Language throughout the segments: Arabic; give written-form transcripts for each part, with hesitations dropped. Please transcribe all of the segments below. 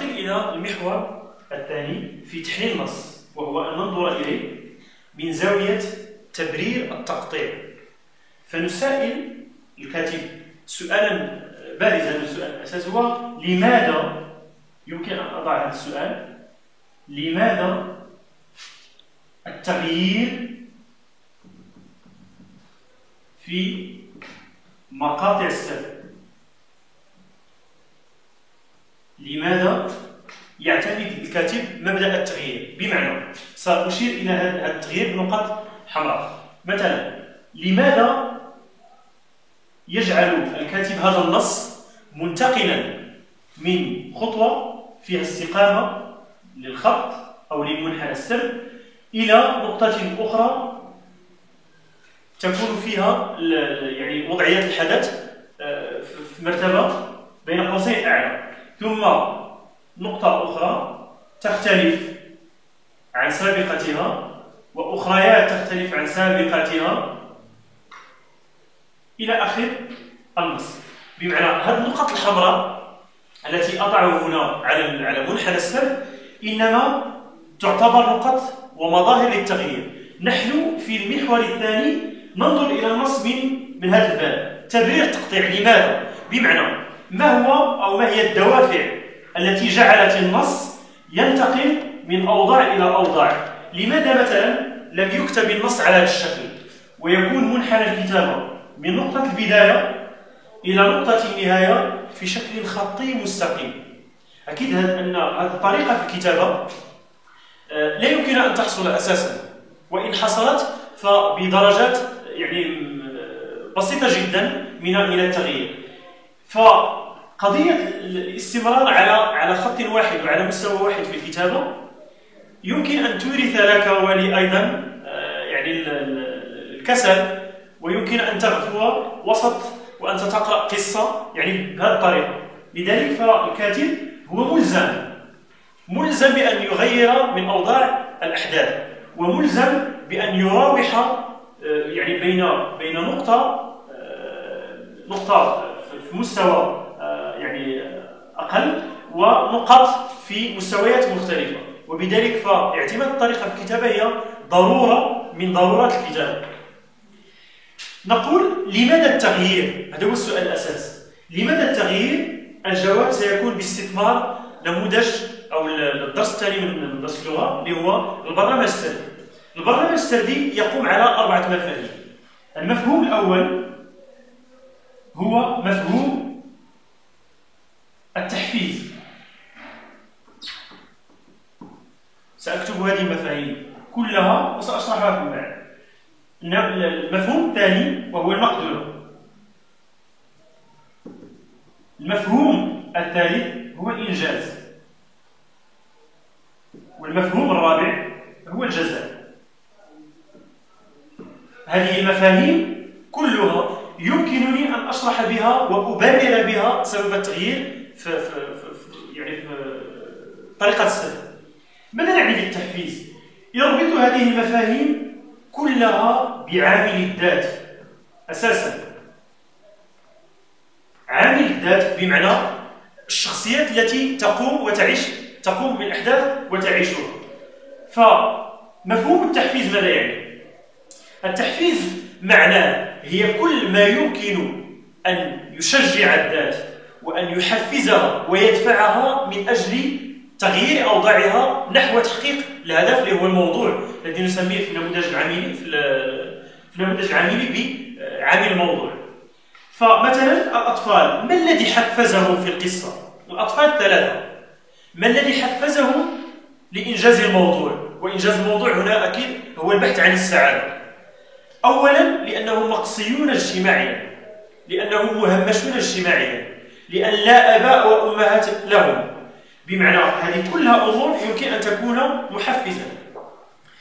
ننتقل إلى المحور الثاني في تحليل النص، وهو أن ننظر إليه من زاوية تبرير التقطيع. فنسائل الكاتب سؤالا بارزا. السؤال الأساسي هو لماذا، يمكن أن أضع هذا السؤال، لماذا التغيير في مقاطع السرد؟ لماذا يعتمد الكاتب مبدأ التغيير؟ بمعنى سأشير إلى هذا التغيير بنقاط حمراء. مثلا لماذا يجعل الكاتب هذا النص منتقلا من خطوة فيها استقامة للخط أو للمنحنى السرد إلى نقطة أخرى تكون فيها يعني وضعية الحدث في مرتبة بين قوسين أعلى، ثم نقطة أخرى تختلف عن سابقتها، وأخريات تختلف عن سابقتها إلى آخر النص. بمعنى هذه النقط الحمراء التي أضعه هنا على منحنى السرد إنما تعتبر نقط ومظاهر للتغيير. نحن في المحور الثاني ننظر إلى النص من هذا الباب، تبرير التقطيع. لماذا؟ بمعنى ما هو أو ما هي الدوافع التي جعلت النص ينتقل من أوضاع إلى أوضاع؟ لماذا مثلا لم يكتب النص على هذا الشكل ويكون منحنى الكتابة من نقطة البداية إلى نقطة النهاية في شكل خطي مستقيم؟ أكيد أن هذه الطريقة في الكتابة لا يمكن أن تحصل أساسا، وإن حصلت فبدرجات يعني بسيطة جدا من التغيير. فقضية الاستمرار على خط واحد وعلى مستوى واحد في الكتابة يمكن أن تورث لك ولي أيضا يعني الكسل، ويمكن أن تغفو وسط وأنت تقرأ قصة يعني بهذه الطريقة. لذلك فالكاتب هو ملزم بأن يغير من أوضاع الأحداث، وملزم بأن يراوح يعني بين نقطة في مستوى يعني أقل ونقاط في مستويات مختلفة. وبذلك فاعتماد الطريقة في الكتابة هي ضرورة من ضرورات الكتابة. نقول لماذا التغيير؟ هذا هو السؤال الأساسي. لماذا التغيير؟ الجواب سيكون باستثمار نموذج أو الدرس الثاني من درس اللغة اللي هو البرنامج السردي. البرنامج السردي يقوم على 4 مفاهيم. المفهوم الأول هو مفهوم التحفيز. سأكتب هذه المفاهيم كلها وسأشرحها فيما بعد. المفهوم الثاني وهو المقدرة. المفهوم الثالث هو الإنجاز. والمفهوم الرابع هو الجزاء. هذه المفاهيم كلها يمكنني أن أشرح بها وأبرر بها سبب التغيير في طريقة السرد. ماذا نعني بالتحفيز؟ يربط هذه المفاهيم كلها بعامل الذات أساسا. عامل الذات بمعنى الشخصيات التي تقوم بالأحداث وتعيشها. فمفهوم التحفيز ماذا يعني؟ التحفيز معناه هي كل ما يمكن أن يشجع الذات وأن يحفزها ويدفعها من أجل تغيير أوضاعها نحو تحقيق الهدف اللي هو الموضوع الذي نسميه في النموذج العملي بعامل الموضوع. فمثلا الأطفال، ما الذي حفزهم في القصة؟ الأطفال 3. ما الذي حفزهم لإنجاز الموضوع؟ وإنجاز الموضوع هنا أكيد هو البحث عن السعادة. أولا لأنهم مقصيون اجتماعيا، لأنهم مهمشون اجتماعيا، لأن لا آباء وأمهات لهم. بمعنى هذه كلها أمور يمكن أن تكون محفزة.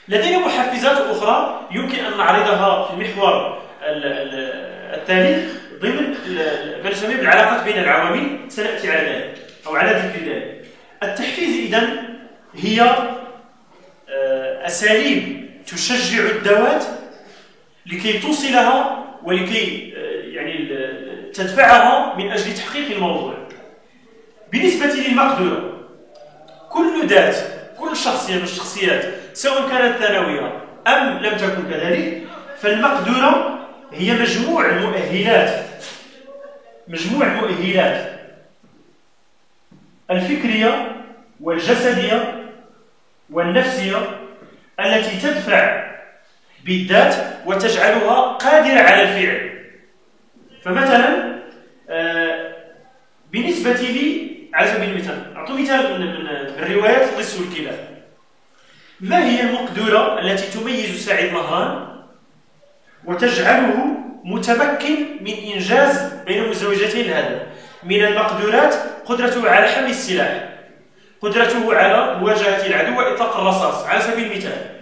لدينا محفزات أخرى يمكن أن نعرضها في المحور الثالث ضمن ما نسميه بالعلاقات بين العوامل. سنأتي على ذلك أو على ذكر ذلك. التحفيز إذن هي أساليب تشجع الذوات لكي توصلها ولكي يعني تدفعها من أجل تحقيق الموضوع. بالنسبة للمقدرة، كل ذات، كل شخصية من الشخصيات سواء كانت ثانوية أم لم تكن كذلك، فالمقدرة هي مجموع المؤهلات الفكرية والجسدية والنفسية التي تدفع بالذات وتجعلها قادرة على الفعل. فمثلا بالنسبة لي على سبيل المثال، أعطوا مثال من رواية اللص والكلاب. ما هي المقدرة التي تميز سعيد مهران وتجعله متمكن من إنجاز بين مزدوجتين الهدف؟ من المقدورات قدرته على حمل السلاح، قدرته على مواجهة العدو وإطلاق الرصاص على سبيل المثال،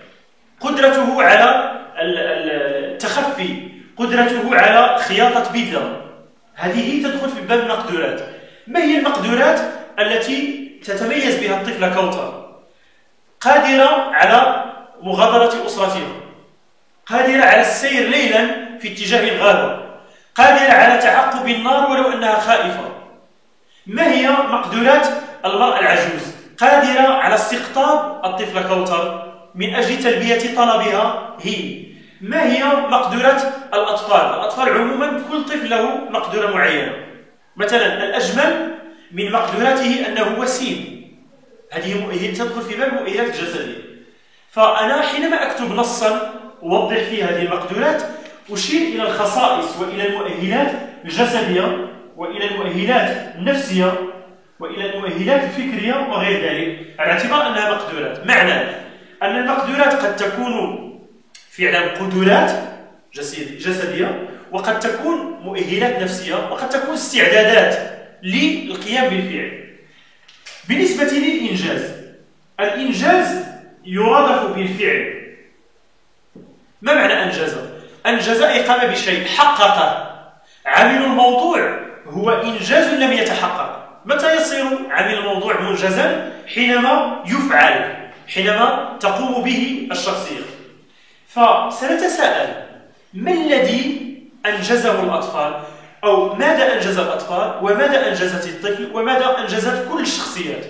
قدرته على التخفي، قدرته على خياطة بدلة. هذه تدخل في باب المقدورات. ما هي المقدورات التي تتميز بها الطفلة كوثر؟ قادرة على مغادرة أسرتها، قادرة على السير ليلا في اتجاه الغابة، قادرة على تعقب النار ولو أنها خائفة. ما هي مقدورات المرأة العجوز؟ قادرة على استقطاب الطفلة كوثر من أجل تلبية طلبها هي. ما هي مقدورات الأطفال؟ الأطفال عموما كل طفل له مقدورة معينة. مثلا الأجمل من مقدوراته أنه وسيم، هذه تدخل في باب المؤهلات الجسدية. فأنا حينما أكتب نصا أوضح فيه هذه المقدورات أشير إلى الخصائص وإلى المؤهلات الجسدية وإلى المؤهلات النفسية وإلى المؤهلات الفكرية وغير ذلك، على اعتبار أنها مقدورات. معنى أن المقدورات قد تكون فعلا قدرات جسدية، وقد تكون مؤهلات نفسية، وقد تكون استعدادات للقيام بالفعل. بالنسبة للإنجاز، الإنجاز يرادف بالفعل. ما معنى أنجز؟ أنجز أي قام بشيء، حققه. عامل الموضوع هو إنجاز لم يتحقق. متى يصير عامل الموضوع منجزا؟ حينما يفعل، حينما تقوم به الشخصية. فسنتساءل ما الذي أنجزه الأطفال؟ أو ماذا أنجز الأطفال؟ وماذا أنجزت الطفل؟ وماذا أنجزت كل الشخصيات؟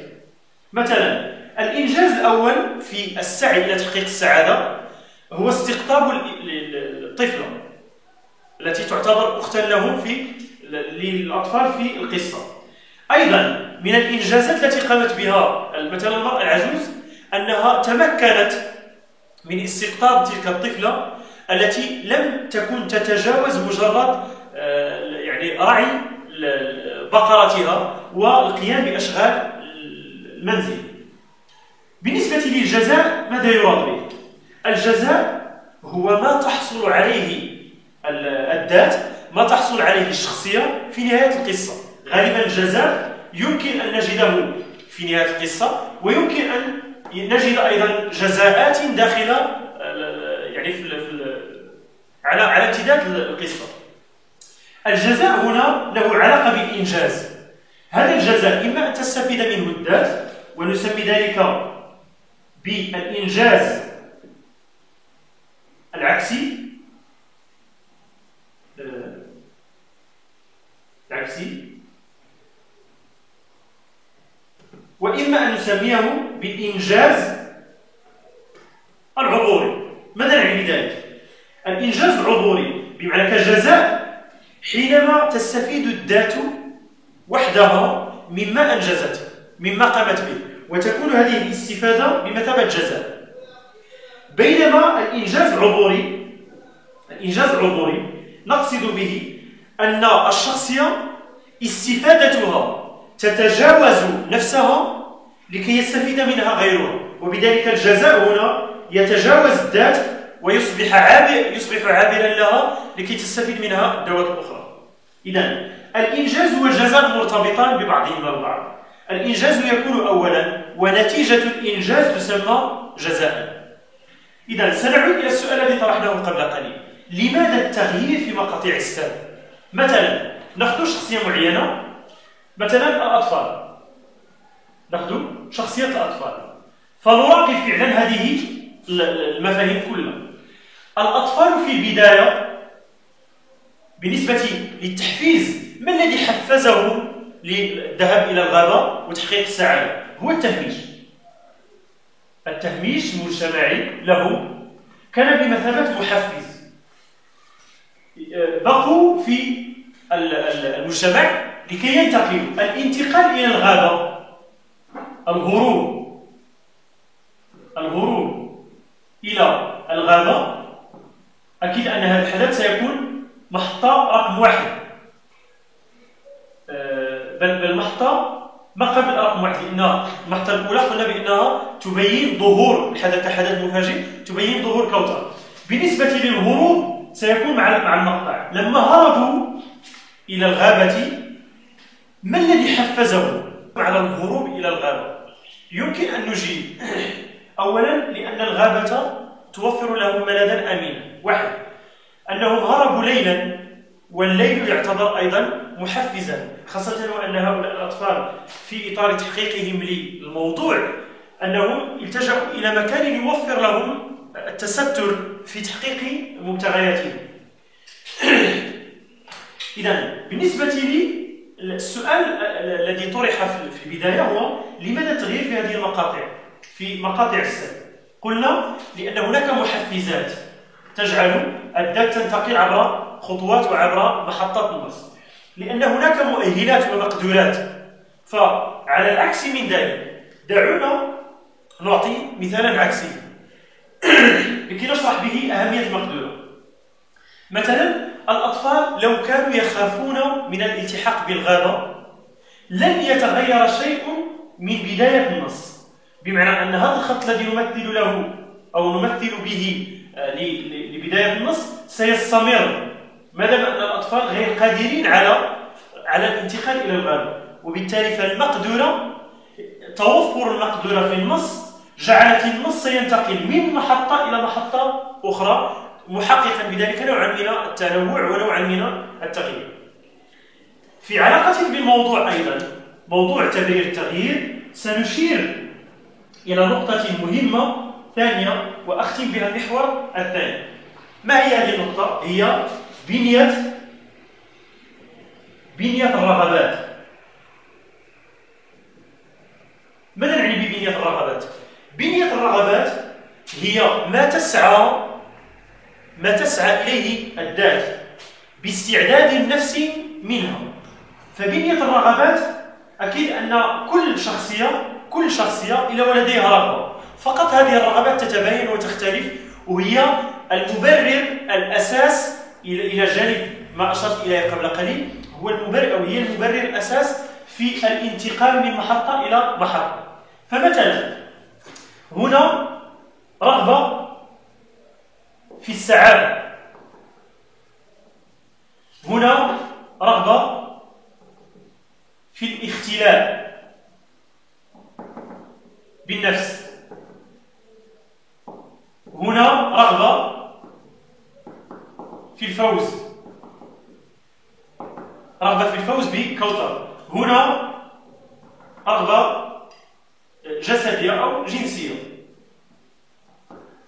مثلا الإنجاز الأول في السعي إلى تحقيق السعادة هو استقطاب الطفلة التي تعتبر أختا لهم للأطفال في القصة. أيضا من الإنجازات التي قامت بها مثلا المرأة العجوز أنها تمكنت من استقطاب تلك الطفلة التي لم تكن تتجاوز مجرد يعني رعي بقرتها والقيام بأشغال المنزل. بالنسبة للجزاء ماذا يراد به؟ الجزاء هو ما تحصل عليه الذات، ما تحصل عليه الشخصية في نهاية القصة. غالبا الجزاء يمكن أن نجده في نهاية القصة، ويمكن أن نجد أيضا جزاءات داخل يعني على امتداد القصة. الجزاء هنا له علاقة بالإنجاز. هذا الجزاء إما أن تستفيد منه الذات، ونسمي ذلك بالإنجاز العكسي، وإما أن نسميه بالإنجاز العبوري. ماذا نعني بذلك؟ الإنجاز العبوري بمعنى كجزاء حينما تستفيد الذات وحدها مما أنجزته، مما قامت به، وتكون هذه الاستفادة بمثابة جزاء. بينما الإنجاز العبوري نقصد به أن الشخصية استفادتها تتجاوز نفسها لكي يستفيد منها غيرها، وبذلك الجزاء هنا يتجاوز الذات ويصبح عابرا لها لكي تستفيد منها الذوات الأخرى. إذن الإنجاز والجزاء مرتبطان ببعضهما البعض. الإنجاز يكون أولا، ونتيجة الإنجاز تسمى جزاء. إذن سنعود إلى السؤال الذي طرحناه قبل قليل: لماذا التغيير في مقاطع السرد؟ مثلا نأخذ شخصية معينة، مثلا الأطفال، نأخذ شخصية الأطفال فنراقب فعلا هذه المفاهيم كلها. الأطفال في البداية بالنسبة للتحفيز، ما الذي حفزهم للذهاب إلى الغابة وتحقيق السعادة؟ هو التهميش. التهميش المجتمعي له كان بمثابة محفز. بقوا في المجتمع لكي ينتقلوا. الانتقال إلى الغابة، الهروب إلى الغابة، أكيد أن هذا الحدث سيكون محطة رقم 1، بل محطة ما قبل رقم 1، لأن المحطة الأولى قلنا بأنها تبين ظهور الحدث مفاجئ، تبين ظهور كوثر. بالنسبة للهروب سيكون مع المقطع. لما هربوا إلى الغابة، ما الذي حفزهم على الهروب إلى الغابة؟ يمكن أن نجيب. أولا لأن الغابة توفر لهم ملاذا أمينا. 1، أنهم هربوا ليلا، والليل يعتبر أيضا محفزا، خاصة وأن هؤلاء الأطفال في إطار تحقيقهم للموضوع أنهم التجأوا إلى مكان يوفر لهم التستر في تحقيق مبتغياتهم. إذن بالنسبة لي السؤال الذي طرح في البداية هو: لماذا التغيير في هذه المقاطع، في مقاطع السير؟ قلنا لأن هناك محفزات تجعل الذات تنتقل عبر خطوات وعبر محطات النص، لأن هناك مؤهلات ومقدورات. فعلى العكس من ذلك، دعونا نعطي مثالا عكسيا لكي نشرح به أهمية المقدورة. مثلا الأطفال لو كانوا يخافون من الالتحاق بالغابة لن يتغير شيء من بداية النص، بمعنى أن هذا الخط الذي نمثل له أو نمثل به لبداية النص سيستمر ما دام أن الأطفال غير قادرين على الانتقال إلى الغابة. وبالتالي فالمقدورة، توفر المقدورة في النص جعلت النص ينتقل من محطة إلى محطة أخرى، محققا بذلك نوعا من التنوع ونوعا من التغيير. في علاقة بالموضوع أيضا، موضوع تبرير التغيير، سنشير إلى نقطة مهمة ثانية وأختم بها المحور الثاني. ما هي هذه النقطة؟ هي بنية الرغبات. ماذا نعني ببنية الرغبات؟ بنية الرغبات هي ما تسعى إليه الذات باستعداد النفس منها. فبنية الرغبات أكيد أن كل شخصية إلى ولديها رغبة، فقط هذه الرغبات تتباين وتختلف، وهي المبرر الأساس إلى جانب ما أشرت إليه قبل قليل، هي المبرر الأساس في الانتقال من محطة إلى محطة. فمثلا هنا رغبة في السعادة، هنا رغبة في الاختلاء بالنفس، هنا رغبة في الفوز، بكوثر، هنا رغبة جسدية أو جنسية،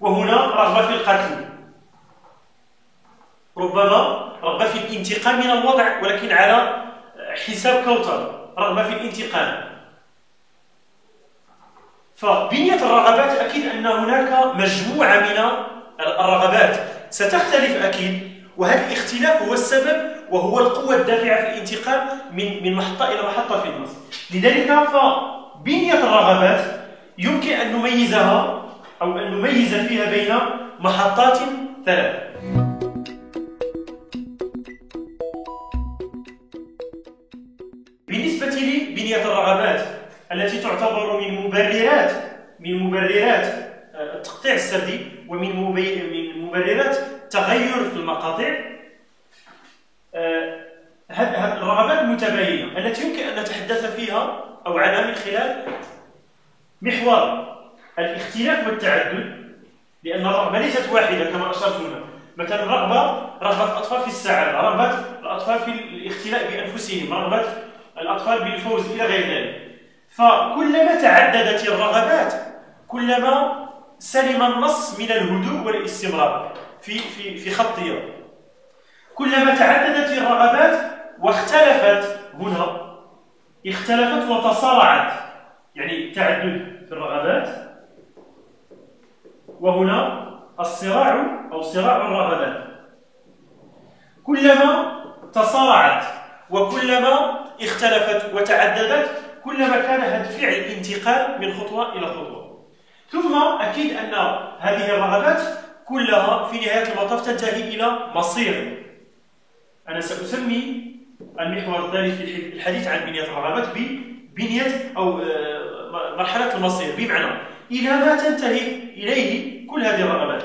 وهنا رغبة في القتل، ربما رغبة في الانتقام من الوضع ولكن على حساب كوثر، رغبة في الانتقام. فبنية الرغبات أكيد أن هناك مجموعة من الرغبات ستختلف أكيد، وهذا الاختلاف هو السبب وهو القوة الدافعة في الانتقال من محطة إلى محطة في النص. لذلك فبنية الرغبات يمكن أن نميزها أو أن نميز فيها بين محطات 3. بالنسبة لي بنية الرغبات التي تعتبر من مبررات التقطيع السردي ومن مبررات تغير في المقاطع، هذه الرغبات المتباينة التي يمكن أن نتحدث فيها أو عنها من خلال محور الاختلاف والتعدد، لأن الرغبة ليست واحدة كما أشرت هنا. مثلا رغبة الأطفال في السعادة، رغبة الأطفال في الاختلاء بأنفسهم، رغبة الأطفال بالفوز إلى غير ذلك. فكلما تعددت الرغبات كلما سلم النص من الهدوء والاستمرار في خطية. كلما تعددت الرغبات واختلفت، هنا اختلفت وتصارعت، يعني تعدد في الرغبات وهنا الصراع أو صراع الرغبات. كلما تصارعت وكلما اختلفت وتعددت كلما كان هذا الفعل انتقال من خطوة إلى خطوة. ثم أكيد أن هذه الرغبات كلها في نهاية المطاف تنتهي إلى مصير. أنا سأسمي المحور الثالث في الحديث عن بنية الرغبات ببنية أو مرحلة المصير، بمعنى إلى ما تنتهي إليه كل هذه الرغبات.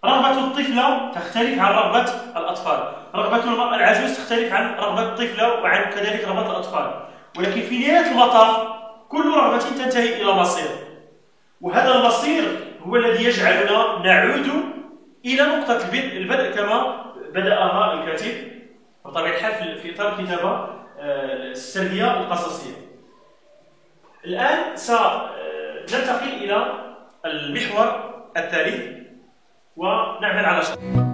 رغبة الطفلة تختلف عن رغبة الأطفال، رغبة المرأة العجوز تختلف عن رغبة الطفلة وعن كذلك رغبة الأطفال، ولكن في نهاية المطاف كل رغبة تنتهي إلى مصير، وهذا المصير هو الذي يجعلنا نعود إلى نقطة البدء كما بدأها الكاتب بطبيعة الحال في إطار الكتابة السردية القصصية. الآن سننتقل إلى المحور الثالث ونعمل على شرح.